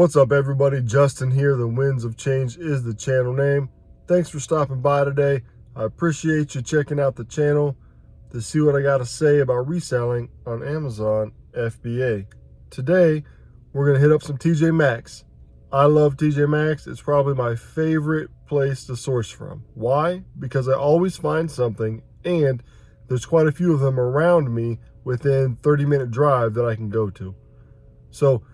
What's up, everybody? Justin here. The Winds of Change is the channel name. Thanks for stopping by today. I appreciate you checking out the channel to see what I got to say about reselling on Amazon FBA. Today, we're going to hit up some TJ Maxx. I love TJ Maxx. It's probably my favorite place to source from. Why? Because I always find something, and there's quite a few of them around me within 30-minute drive that I can go to. So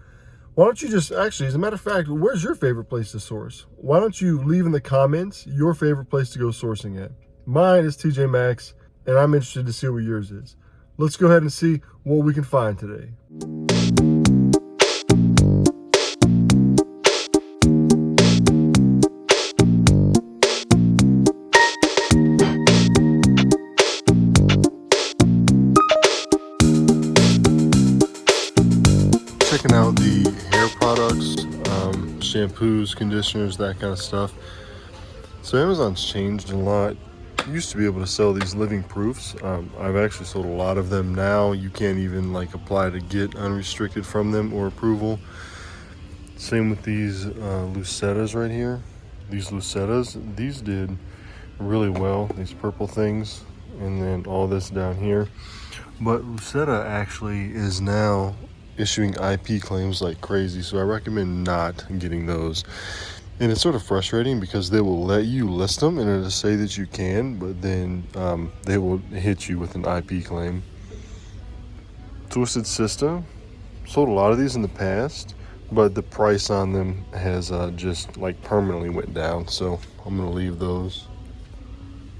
why don't you just, actually, as a matter of fact, where's your favorite place to source? Why don't you leave in the comments your favorite place to go sourcing at? Mine is TJ Maxx, and I'm interested to see what yours is. Let's go ahead and see what we can find today. Checking out the hair products, shampoos, conditioners, that kind of stuff. So Amazon's changed a lot. You used to be able to sell these living proofs. I've actually sold a lot of them now. You can't even apply to get unrestricted from them or approval. Same with these Lucetas right here. These Lucetas, these did really well. These purple things, and then all this down here. But Luceta actually is now issuing IP claims like crazy, so I recommend not getting those. And it's sort of frustrating because they will let you list them and it'll say that you can, but then they will hit you with an IP claim. Twisted System, sold a lot of these in the past, but the price on them has just permanently went down, so I'm gonna leave those.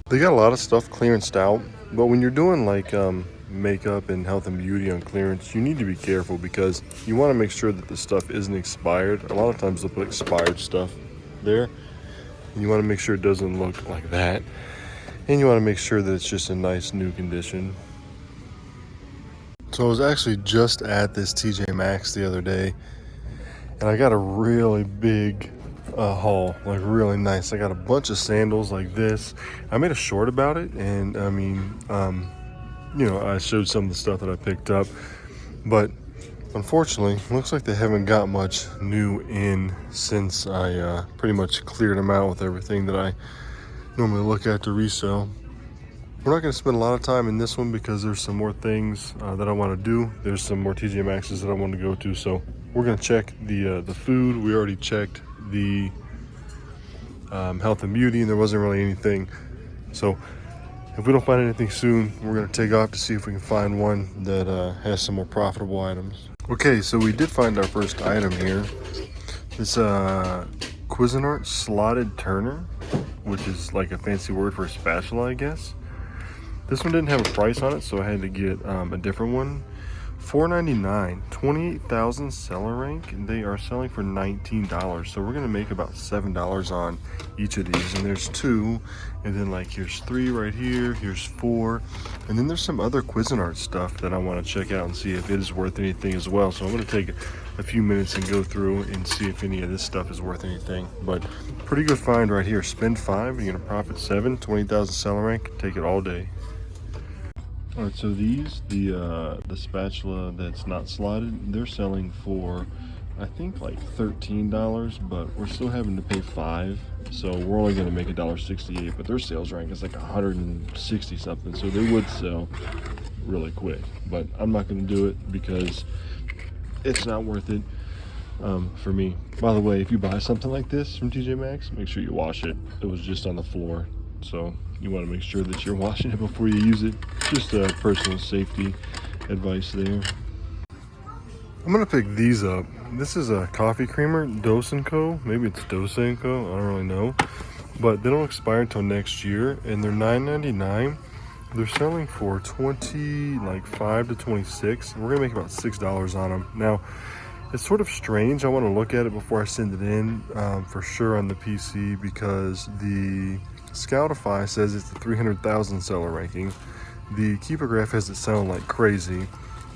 They got a lot of stuff clearanced out, but when you're doing makeup and health and beauty on clearance, you need to be careful because you want to make sure that the stuff isn't expired. A lot of times they'll put expired stuff there, and you want to make sure it doesn't look like that, and you want to make sure that it's just a nice new condition. So I was actually just at this TJ Maxx the other day, and I got a really big haul, really nice. I got a bunch of sandals like this. I made a short about it, and I mean, I showed some of the stuff that I picked up, but unfortunately, looks like they haven't got much new in since I pretty much cleared them out with everything that I normally look at to resell. We're not going to spend a lot of time in this one because there's some more things that I want to do. There's some more TJ Maxx's that I want to go to, so we're going to check the food. We already checked the health and beauty, and there wasn't really anything. So if we don't find anything soon, we're going to take off to see if we can find one that has some more profitable items. Okay, so we did find our first item here. This Cuisinart slotted turner, which is like a fancy word for a spatula, I guess. This one didn't have a price on it, so I had to get a different one. $4.99, 28,000 seller rank, and they are selling for $19. So we're gonna make about $7 on each of these. And there's two, and then here's three right here, here's four, and then there's some other Cuisinart stuff that I want to check out and see if it is worth anything as well. So I'm gonna take a few minutes and go through and see if any of this stuff is worth anything. But pretty good find right here. Spend 5, you're gonna profit 7, 20,000 seller rank. Take it all day. All right, so these, the spatula that's not slotted, they're selling for, I think $13, but we're still having to pay $5, so we're only gonna make $1.68, but their sales rank is 160 something, so they would sell really quick, but I'm not gonna do it because it's not worth it for me. By the way, if you buy something like this from TJ Maxx, make sure you wash it. It was just on the floor, so you want to make sure that you're washing it before you use it. Just personal safety advice there. I'm gonna pick these up. This is a coffee creamer, Dose & Co. Maybe it's Dose & Co. I don't really know, but they don't expire until next year, and they're $9.99. They're selling for 5 to 26. We're gonna make about $6 on them. Now, it's sort of strange. I want to look at it before I send it in for sure on the PC, because the Scoutify says it's the 300,000 seller ranking. The Keepograph has it sound like crazy.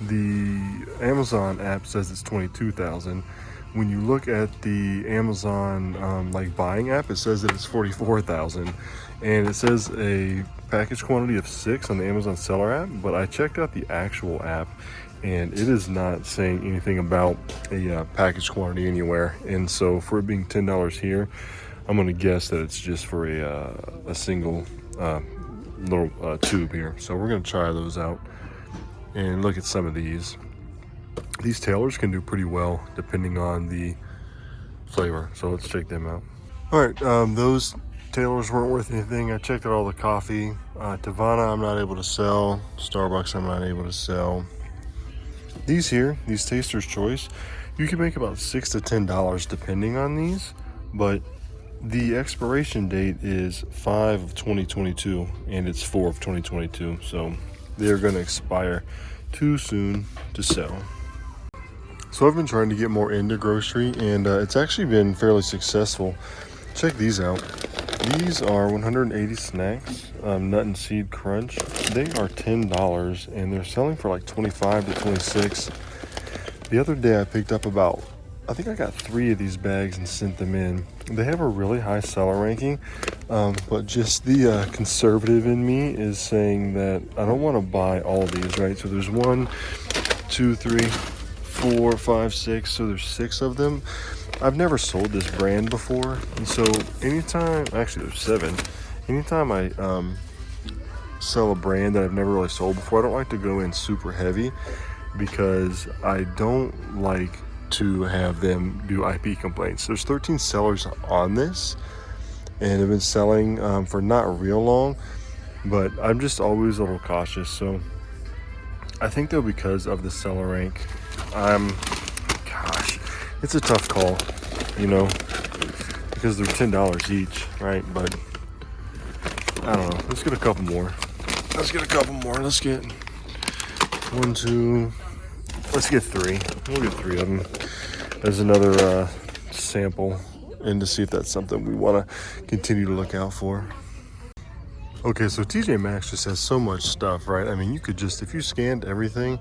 The Amazon app says it's 22,000. When you look at the Amazon buying app, it says that it's 44,000, and it says a package quantity of 6 on the Amazon seller app. But I checked out the actual app, and it is not saying anything about a package quantity anywhere. And so for it being $10 here, I'm gonna guess that it's just for a single little tube here. So we're gonna try those out and look at some of these. These tailors can do pretty well depending on the flavor, so let's check them out. All right, those tailors weren't worth anything. I checked out all the coffee. Tavana I'm not able to sell. Starbucks I'm not able to sell. These here, these Taster's Choice, you can make about $6 to $10 depending on these, but the expiration date is 5 of 2022 and it's 4 of 2022, so they're going to expire too soon to sell. So I've been trying to get more into grocery, and it's actually been fairly successful. Check these out. These are 180 snacks, nut and seed crunch. They are $10 and they're selling for like 25 to 26. The other day I picked up about, I think I got 3 of these bags and sent them in. They have a really high seller ranking, but just the conservative in me is saying that I don't want to buy all of these, right? So there's 1, 2, 3, 4, 5, 6, so there's 6 of them. I've never sold this brand before, and so anytime, actually there's 7, anytime I sell a brand that I've never really sold before, I don't like to go in super heavy because I don't like to have them do IP complaints. There's 13 sellers on this, and they've been selling for not real long, but I'm just always a little cautious. So I think though, because of the seller rank, gosh, it's a tough call, you know, because they're $10 each, right? But I don't know. Let's get a couple more. Let's get 1, 2. Let's get 3. We'll get 3 of them. There's another sample, and to see if that's something we want to continue to look out for. Okay, so TJ Maxx just has so much stuff, right? I mean, you could just, if you scanned everything,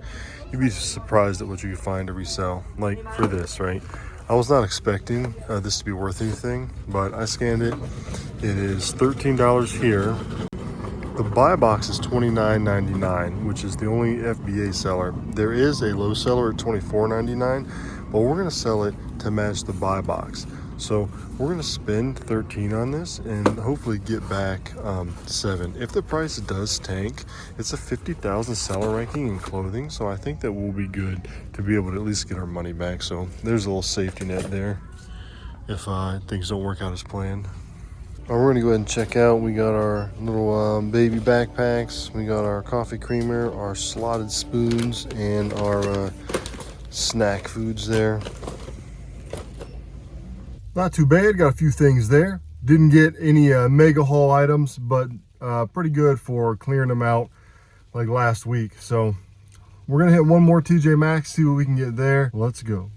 you'd be surprised at what you could find to resell. Like for this, right? I was not expecting this to be worth anything, but I scanned it. It is $13 here. The buy box is $29.99, which is the only FBA seller. There is a low seller at $24.99, but we're gonna sell it to match the buy box. So we're gonna spend $13 on this and hopefully get back $7. If the price does tank, it's a 50,000 seller ranking in clothing, so I think that we'll be good to be able to at least get our money back. So there's a little safety net there if things don't work out as planned. We're gonna go ahead and check out. We got our little baby backpacks. We got our coffee creamer, our slotted spoons, and our snack foods there. Not too bad. Got a few things there. Didn't get any mega haul items, but pretty good for clearing them out like last week. So we're gonna hit one more TJ Maxx, see what we can get there. Let's go.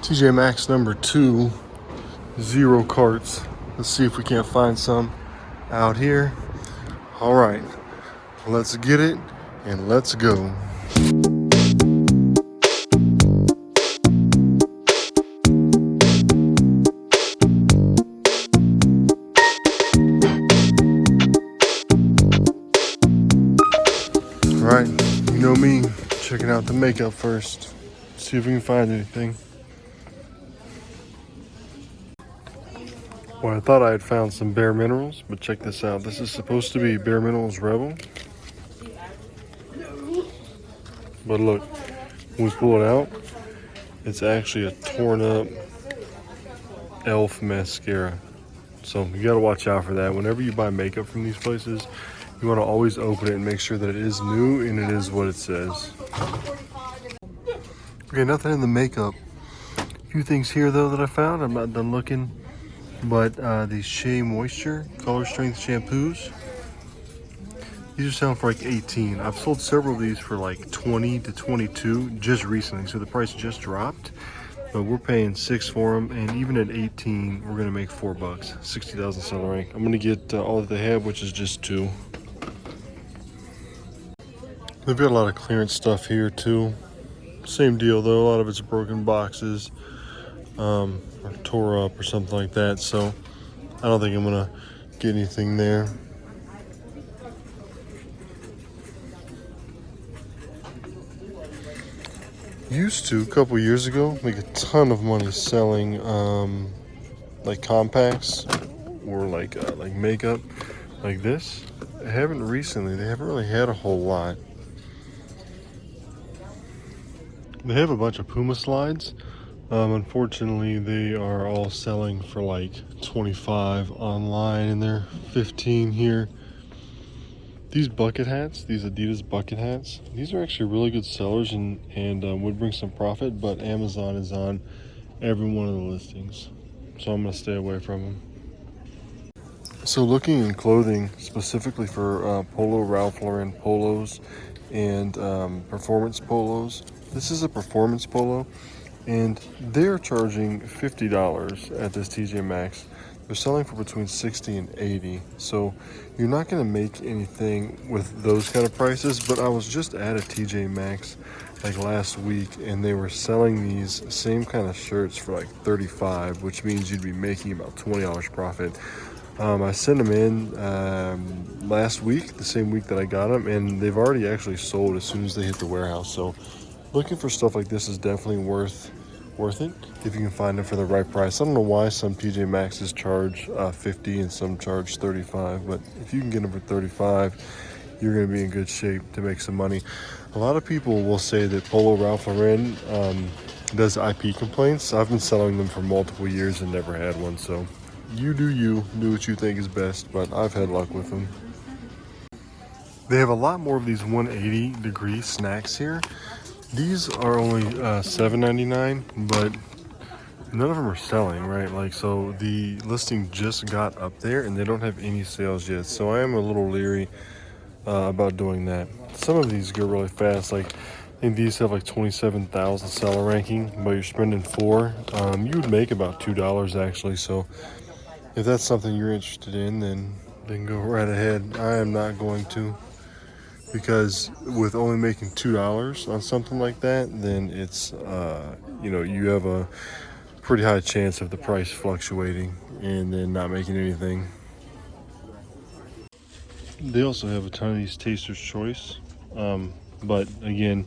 TJ Maxx number 2, 0 carts. Let's see if we can't find some out here. All right, let's get it and let's go. All right, you know me, checking out the makeup first. See if we can find anything. Well, I thought I had found some Bare Minerals, but check this out. This is supposed to be Bare Minerals Rebel. But look, when we pull it out, it's actually a torn up e.l.f. mascara. So you gotta watch out for that. Whenever you buy makeup from these places, you wanna always open it and make sure that it is new and it is what it says. Okay, nothing in the makeup. A few things here though that I found. I'm not done looking. But these Shea Moisture Color Strength shampoos, these are selling for like 18. I've sold several of these for like 20 to 22 just recently, so the price just dropped. But we're paying 6 for them, and even at 18, we're gonna make $4. 60,000 seller rank. I'm gonna get all that they have, which is just 2. They've got a lot of clearance stuff here too. Same deal though. A lot of it's broken boxes. Or tore up or something like that, so I don't think I'm gonna get anything there. Used to, a couple years ago, make a ton of money selling like compacts or like makeup like this. I haven't recently. They haven't really had a whole lot. They have a bunch of Puma slides. Unfortunately, they are all selling for like 25 online, and they're 15 here. These bucket hats, these Adidas bucket hats, these are actually really good sellers and would bring some profit, but Amazon is on every one of the listings, so I'm gonna stay away from them. So looking in clothing specifically for Polo Ralph Lauren polos and performance polos. This is a performance polo, and they're charging $50 at this TJ Maxx. They're selling for between 60 and 80. So you're not going to make anything with those kind of prices. But I was just at a TJ Maxx like last week, and they were selling these same kind of shirts for like 35, which means you'd be making about $20 profit. I sent them in last week, the same week that I got them, and they've already actually sold as soon as they hit the warehouse. So looking for stuff like this is definitely worth it if you can find them for the right price. I don't know why some TJ Maxx's charge 50 and some charge 35, but if you can get them for 35, you're going to be in good shape to make some money. A lot of people will say that Polo Ralph Lauren does IP complaints. I've been selling them for multiple years and never had one, so you do what you think is best, but I've had luck with them. They have a lot more of these 180-degree snacks here. These are only $7.99, but none of them are selling, right? Like, so the listing just got up there and they don't have any sales yet. So I am a little leery about doing that. Some of these go really fast. Like, I think these have like 27,000 seller ranking, but you're spending $4. You would make about $2 actually. So if that's something you're interested in, then go right ahead. I am not going to. Because with only making $2 on something like that, then it's, you have a pretty high chance of the price fluctuating and then not making anything. They also have a ton of these Taster's Choice, but again,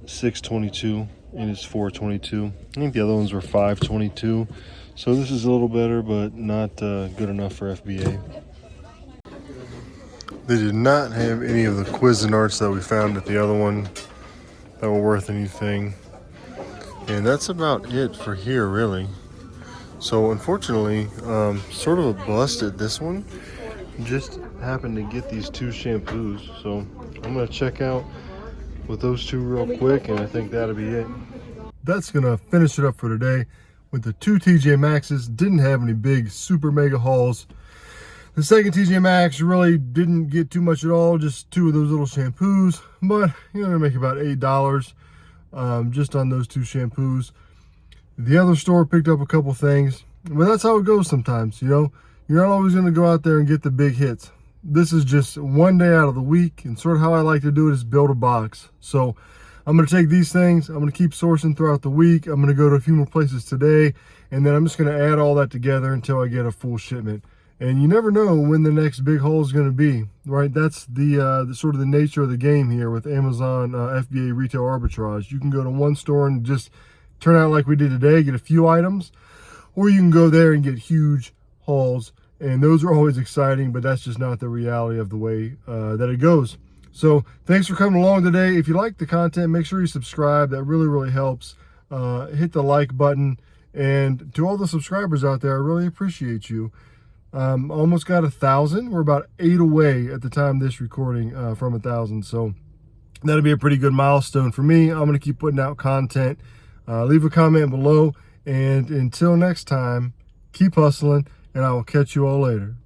$6.22 and it's $4.22. I think the other ones were $5.22. So this is a little better, but not good enough for FBA. They did not have any of the Cuisinarts that we found at the other one that were worth anything. And that's about it for here, really. So unfortunately, sort of a bust at this one. Just happened to get these two shampoos. So I'm gonna check out with those two real quick, and I think that'll be it. That's gonna finish it up for today with the two TJ Maxxes. Didn't have any big super mega hauls. The second TJ Maxx really didn't get too much at all, just two of those little shampoos, but you're gonna make about $8 just on those two shampoos. The other store picked up a couple things, but that's how it goes sometimes, you know. You're not always gonna go out there and get the big hits. This is just one day out of the week, and sort of how I like to do it is build a box. So I'm gonna take these things, I'm gonna keep sourcing throughout the week, I'm gonna go to a few more places today, and then I'm just gonna add all that together until I get a full shipment. And you never know when the next big haul is going to be, right? That's the sort of the nature of the game here with Amazon FBA retail arbitrage. You can go to one store and just turn out like we did today, get a few items, or you can go there and get huge hauls. And those are always exciting, but that's just not the reality of the way that it goes. So thanks for coming along today. If you like the content, make sure you subscribe. That really, really helps. Hit the like button. And to all the subscribers out there, I really appreciate you. Almost got 1,000. We're about 8 away at the time this recording from 1,000. So that'll be a pretty good milestone for me. I'm going to keep putting out content. Leave a comment below. And until next time, keep hustling, and I will catch you all later.